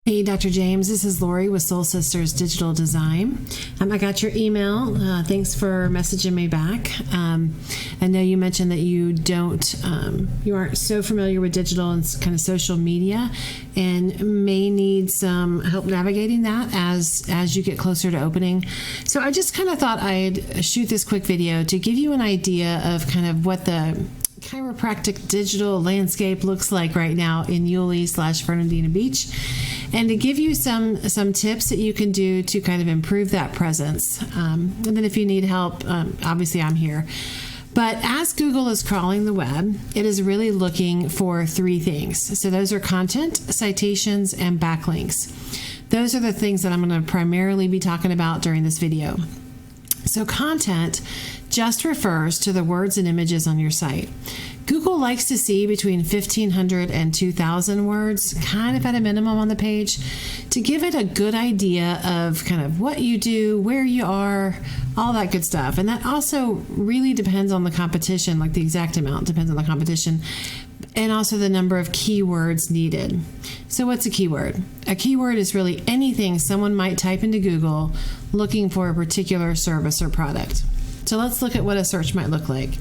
Hey, Dr. James, this is Lori with Soul Sisters Digital Design. I got your email. Thanks for messaging me back. I know you mentioned that you aren't so familiar with digital and kind of social media and may need some help navigating that as you get closer to opening. So I just kind of thought I'd shoot this quick video to give you an idea of kind of what the chiropractic digital landscape looks like right now in Yulee/Fernandina Beach, and to give you some tips that you can do to kind of improve that presence. And then if you need help, obviously I'm here. But as Google is crawling the web, it is really looking for three things. So those are content, citations, and backlinks. Those are the things that I'm going to primarily be talking about during this video. So content just refers to the words and images on your site. Google likes to see between 1,500 and 2,000 words, kind of at a minimum on the page, to give it a good idea of kind of what you do, where you are, all that good stuff. And that also really depends on the competition, like the exact amount depends on the competition, and also the number of keywords needed. So what's a keyword? A keyword is really anything someone might type into Google looking for a particular service or product. So let's look at what a search might look like.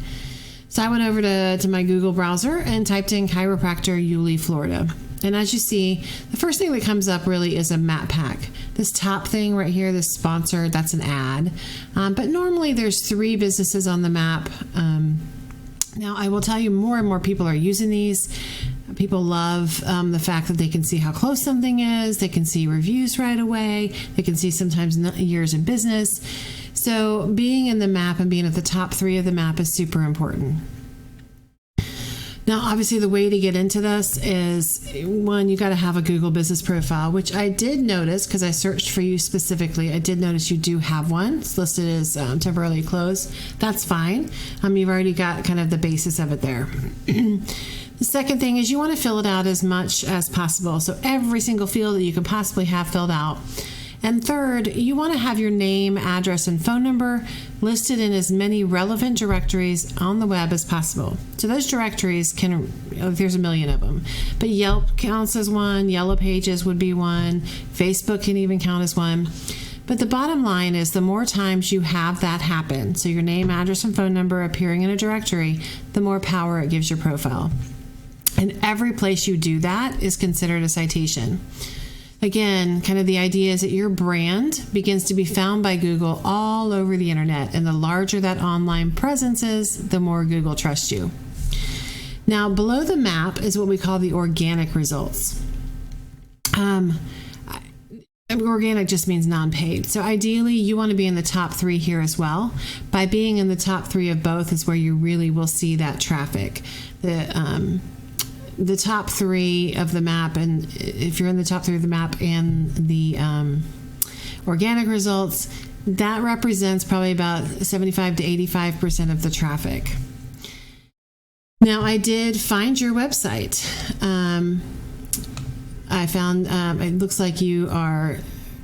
So I went over to my Google browser and typed in chiropractor Yulee, Florida. And as you see, the first thing that comes up really is a map pack. This top thing right here, this sponsored, that's an ad. But normally there's 3 businesses on the map. Now I will tell you, more and more people are using these. People love the fact that they can see how close something is. They can see reviews right away. They can see sometimes years in business. So being in the map and being at the top 3 of the map is super important. Now, obviously, the way to get into this is, one, you got to have a Google business profile, which I did notice because I searched for you specifically. I did notice you do have one. It's listed as temporarily closed. That's fine. You've already got kind of the basis of it there. The second thing is you want to fill it out as much as possible. So every single field that you could possibly have filled out. And third, you want to have your name, address, and phone number listed in as many relevant directories on the web as possible. So those directories there's a million of them, but Yelp counts as one, Yellow Pages would be one, Facebook can even count as one. But the bottom line is the more times you have that happen, so your name, address, and phone number appearing in a directory, the more power it gives your profile. And every place you do that is considered a citation. Again, kind of the idea is that your brand begins to be found by Google all over the internet, and the larger that online presence is, the more Google trusts you. Now, below the map is what we call the organic results. Organic just means non-paid. So ideally, you want to be in the top 3 here as well. By being in the top 3 of both is where you really will see that traffic. The top 3 of the map, and if you're in the top 3 of the map and the organic results, that represents probably about 75 to 85% of the traffic. Now, I did find your website. I found it looks like you are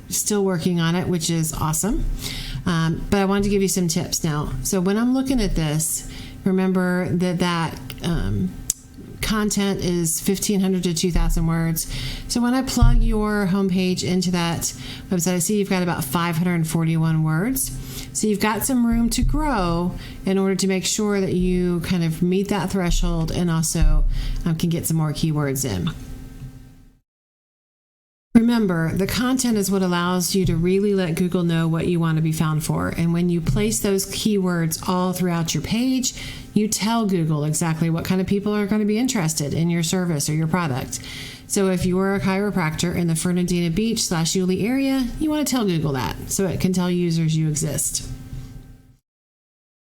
still working on it, which is awesome. But I wanted to give you some tips now. So when I'm looking at this, remember that content is 1,500 to 2,000 words. So when I plug your homepage into that website, I see you've got about 541 words. So you've got some room to grow in order to make sure that you kind of meet that threshold and also can get some more keywords in. Remember, the content is what allows you to really let Google know what you want to be found for. And when you place those keywords all throughout your page, you tell Google exactly what kind of people are going to be interested in your service or your product. So if you are a chiropractor in the Fernandina Beach/Yulee area, you want to tell Google that so it can tell users you exist.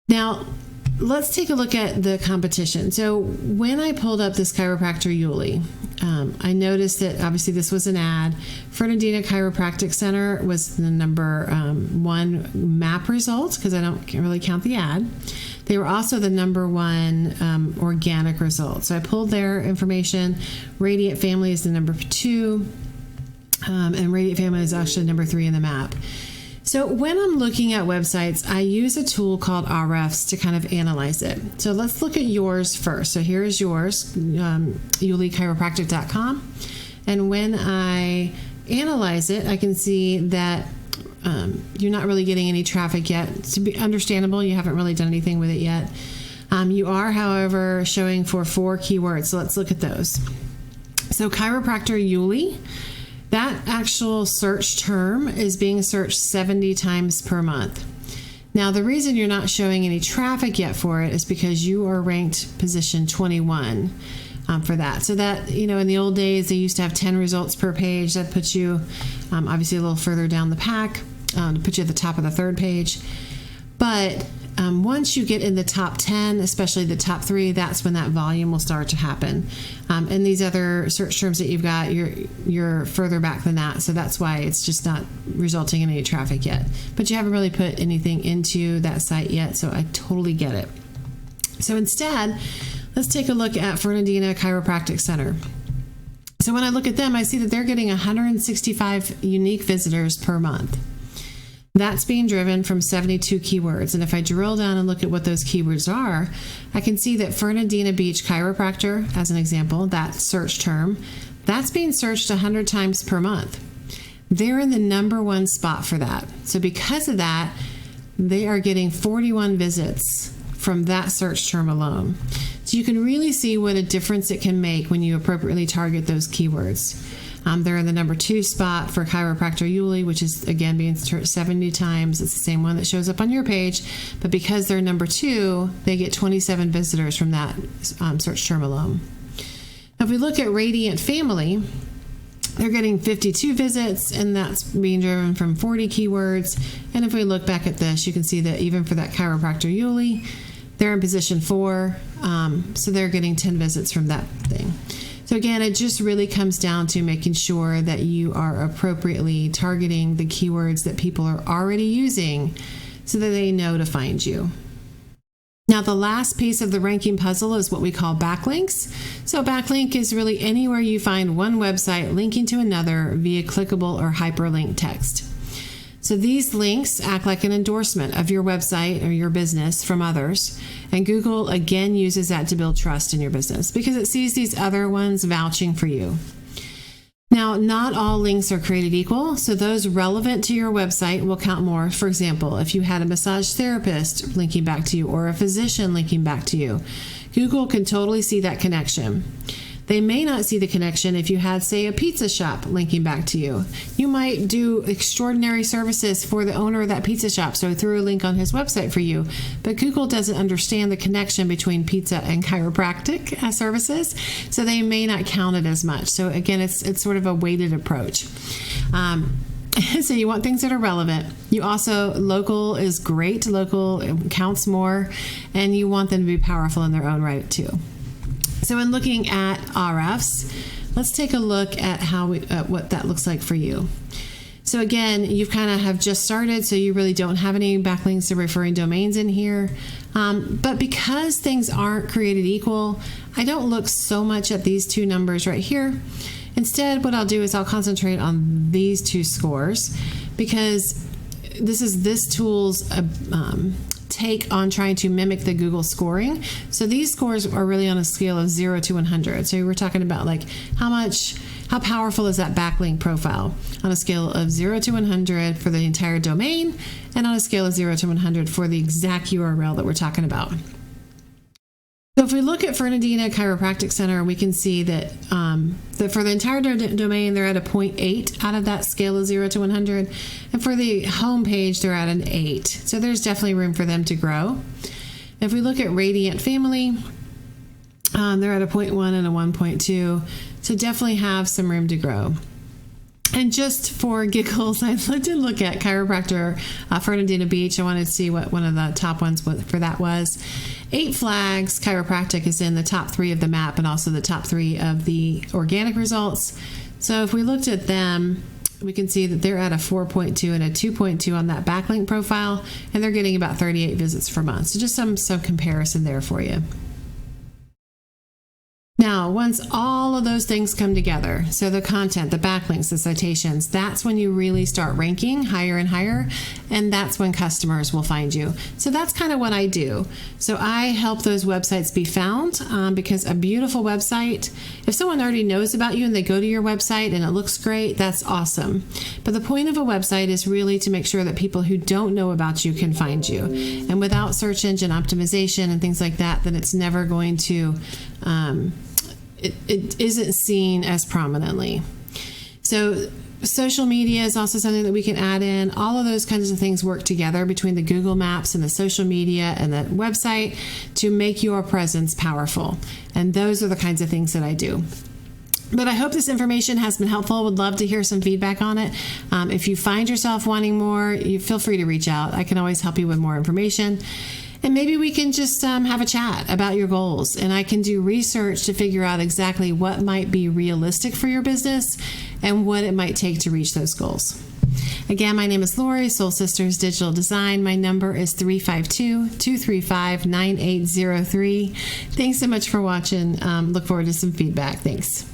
Now, let's take a look at the competition. So when I pulled up this chiropractor Yulee, I noticed that obviously this was an ad. Fernandina Chiropractic Center was the number 1 map result because I can't really count the ad. They were also the number 1 organic result. So I pulled their information. Radiant Family is the number 2, and Radiant Family is actually number 3 in the map. So when I'm looking at websites, I use a tool called Ahrefs to kind of analyze it. So let's look at yours first. So here's yours, yuleechiropractic.com. And when I analyze it, I can see that you're not really getting any traffic yet. To be understandable, you haven't really done anything with it yet. You are, however, showing for 4 keywords. So let's look at those. So chiropractor Yulee, that actual search term is being searched 70 times per month. Now, the reason you're not showing any traffic yet for it is because you are ranked position 21 for that. So that, in the old days, they used to have 10 results per page. That puts you obviously a little further down the pack, to put you at the top of the 3rd page. But once you get in the top 10, especially the top 3, that's when that volume will start to happen. And these other search terms that you've got, you're further back than that. So that's why it's just not resulting in any traffic yet. But you haven't really put anything into that site yet, so I totally get it. So instead, let's take a look at Fernandina Chiropractic Center. So when I look at them, I see that they're getting 165 unique visitors per month. That's being driven from 72 keywords. And if I drill down and look at what those keywords are, I can see that Fernandina Beach Chiropractor, as an example, that search term, that's being searched 100 times per month. They're in the number 1 spot for that. So because of that, they are getting 41 visits from that search term alone. So you can really see what a difference it can make when you appropriately target those keywords. They're in the number 2 spot for chiropractor Yulee, which is, again, being searched 70 times. It's the same one that shows up on your page. But because they're number 2, they get 27 visitors from that search term alone. Now, if we look at Radiant Family, they're getting 52 visits, and that's being driven from 40 keywords. And if we look back at this, you can see that even for that chiropractor Yulee, they're in position 4, so they're getting 10 visits from that thing. So again, it just really comes down to making sure that you are appropriately targeting the keywords that people are already using so that they know to find you. Now, the last piece of the ranking puzzle is what we call backlinks. So backlink is really anywhere you find one website linking to another via clickable or hyperlink text. So these links act like an endorsement of your website or your business from others. And Google, again, uses that to build trust in your business because it sees these other ones vouching for you. Now, not all links are created equal, so those relevant to your website will count more. For example, if you had a massage therapist linking back to you or a physician linking back to you, Google can totally see that connection. They may not see the connection if you had, say, a pizza shop linking back to you. You might do extraordinary services for the owner of that pizza shop, so threw a link on his website for you. But Google doesn't understand the connection between pizza and chiropractic services, so they may not count it as much. So again, it's sort of a weighted approach. So you want things that are relevant. You also, local is great. Local counts more, and you want them to be powerful in their own right too. So in looking at RFs, let's take a look at what that looks like for you. So again, you kind of have just started, so you really don't have any backlinks to referring domains in here. But because things aren't created equal, I don't look so much at these 2 numbers right here. Instead, what I'll do is I'll concentrate on these 2 scores because this is this tool's take on trying to mimic the Google scoring. So these scores are really on a scale of 0 to 100. So we're talking about like how powerful is that backlink profile on a scale of 0 to 100 for the entire domain and on a scale of 0 to 100 for the exact URL that we're talking about. So if we look at Fernandina Chiropractic Center, we can see that for the entire domain, they're at a 0.8 out of that scale of 0 to 100. And for the home page, they're at an 8. So there's definitely room for them to grow. If we look at Radiant Family, they're at a 0.1 and a 1.2. So definitely have some room to grow. And just for giggles, I did look at chiropractor Fernandina Beach. I wanted to see what one of the top ones for that was. 8 Flags Chiropractic is in the top 3 of the map and also the top 3 of the organic results. So if we looked at them, we can see that they're at a 4.2 and a 2.2 on that backlink profile, and they're getting about 38 visits per month. So just some comparison there for you. Now, once all of those things come together, so the content, the backlinks, the citations, that's when you really start ranking higher and higher, and that's when customers will find you. So that's kind of what I do. So I help those websites be found because a beautiful website, if someone already knows about you and they go to your website and it looks great, that's awesome. But the point of a website is really to make sure that people who don't know about you can find you. And without search engine optimization and things like that, then it's never going to... It isn't seen as prominently. So social media is also something that we can add in. All of those kinds of things work together between the Google Maps and the social media and the website to make your presence powerful. And those are the kinds of things that I do. But I hope this information has been helpful. Would love to hear some feedback on it. If you find yourself wanting more, you feel free to reach out. I can always help you with more information. And maybe we can just have a chat about your goals, and I can do research to figure out exactly what might be realistic for your business and what it might take to reach those goals. Again, my name is Lori, Soul Sisters Digital Design. My number is 352-235-9803. Thanks so much for watching. Look forward to some feedback. Thanks.